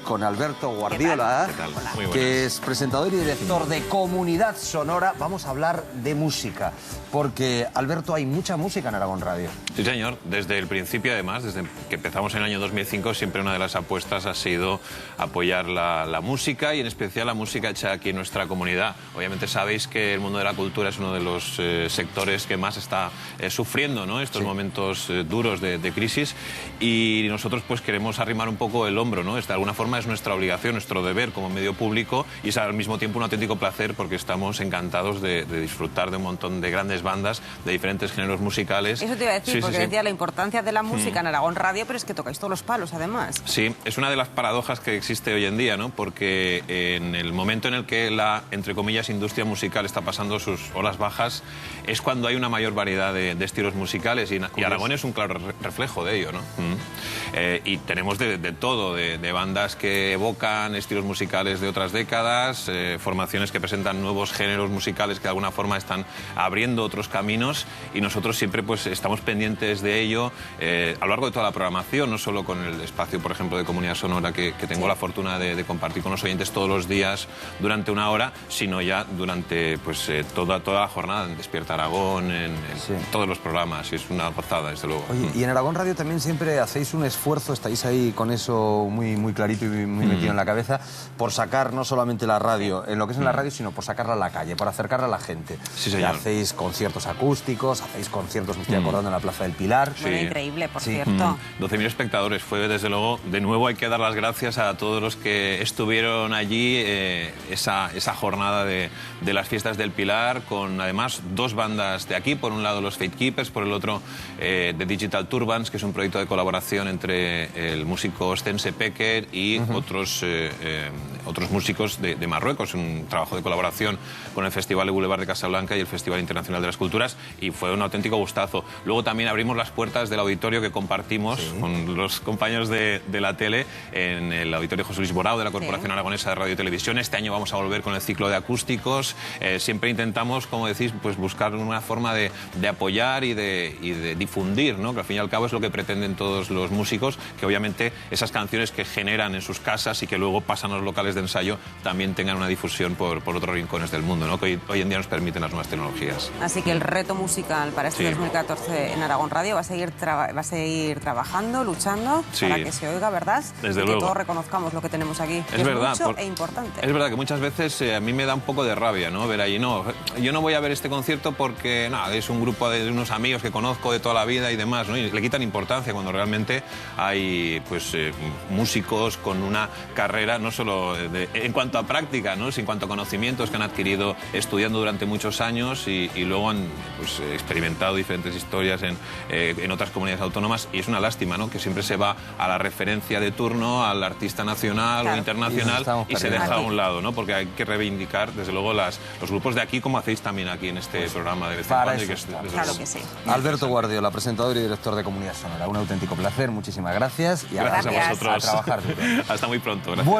con Alberto Guardiola, ¿Qué tal? que es presentador y director de Comunidad Sonora. Vamos a hablar de música, porque, Alberto, hay mucha música en Aragón Radio. Sí, señor. Desde el principio, además, desde que empezamos en el año 2005, siempre una de las apuestas ha sido apoyar la música y en especial la música hecha aquí en nuestra comunidad. Obviamente sabéis que el mundo de la cultura es uno de los sectores que más está sufriendo, ¿no?, estos momentos duros de crisis, y nosotros pues queremos arrimar un poco el hombro, ¿no? De alguna forma es nuestra obligación, nuestro deber como medio público, y es al mismo tiempo un auténtico placer porque estamos encantados de disfrutar de un montón de grandes bandas de diferentes géneros musicales. Eso te iba a decir, porque decía la importancia de la música en Aragón Radio, pero es que tocáis todos los palos, además. Sí, es una de las paradojas que existe hoy en día, ¿no? Porque en el momento en el que la, entre comillas, industria musical está pasando sus olas bajas, es cuando hay una mayor variedad de estilos musicales, y Aragón es un claro reflejo de ello, ¿no? Y tenemos de todo, de bandas que evocan estilos musicales de otras décadas, formaciones que presentan nuevos géneros musicales que de alguna forma están abriendo otros caminos, y nosotros siempre pues estamos pendientes de ello a lo largo de toda la programación, no solo con el espacio, por ejemplo, de Comunidad Sonora que tengo la fortuna de compartir con los oyentes todos los días durante una hora, sino ya durante pues toda la jornada en Despierta Aragón, en todos los programas, y es una gozada, desde luego. Oye, y en Aragón Radio también siempre hacéis un esfuerzo, estáis ahí con eso muy clarito y muy metido en la cabeza, por sacar no solamente la radio, en lo que es en la radio, sino por sacarla a la calle, por acercarla a la gente. Sí, señor. Hacéis conciertos acústicos, hacéis conciertos, me estoy acordando, en la Plaza del Pilar. Bueno, increíble, por cierto. 12.000 espectadores, fue desde luego, de nuevo hay que dar las gracias a todos los que estuvieron allí esa jornada de las fiestas del Pilar, con además dos bandas de aquí, por un lado los Fate Keepers, por el otro The Digital Turbans, que es un proyecto de colaboración entre el músico Ostense Pecker y otros músicos de Marruecos, un trabajo de colaboración con el Festival de Boulevard de Casablanca y el Festival Internacional de las Culturas, y fue un auténtico gustazo. Luego también abrimos las puertas del auditorio que compartimos con los compañeros de la tele en el auditorio José Luis Borao de la Corporación Aragonesa de Radio y Televisión. Este año vamos a volver con el ciclo de acústicos. Siempre intentamos, como decís, pues buscar una forma de apoyar y de difundir, ¿no? Que al fin y al cabo es lo que pretenden todos los músicos, que obviamente esas canciones que generan en sus casas y que luego pasan a los locales de ensayo también tengan una difusión por otros rincones del mundo, ¿no? Que hoy en día nos permiten las nuevas tecnologías. Así que el reto musical para este 2014 en Aragón Radio va a seguir trabajando, luchando para que se oiga, ¿verdad? Desde y luego. que todos reconozcamos lo que tenemos aquí. Es verdad, mucho e importante. Es verdad que muchas veces a mí me da un poco de rabia, ¿no? Ver allí, no, yo no voy a ver este concierto porque nada, es un grupo de unos amigos que conozco de toda la vida y demás, ¿no? Y le quitan importancia cuando realmente hay pues músicos con una carrera no solo en cuanto a práctica, ¿no?, sino en cuanto a conocimientos que han adquirido estudiando durante muchos años y luego han pues experimentado diferentes historias en otras comunidades autónomas, y es una lástima, ¿no?, que siempre se va a la referencia de turno, al artista nacional o internacional, y se deja a un lado, ¿no? Porque hay que reivindicar, desde luego, los grupos de aquí, como hacéis también aquí en este programa de vez en cuando. Claro que sí. Alberto Guardiola, presentador y director de Comunidad Sonora. Un auténtico placer, muchísimas gracias. Y gracias a vosotros. A trabajar duro. Hasta muy pronto. Gracias.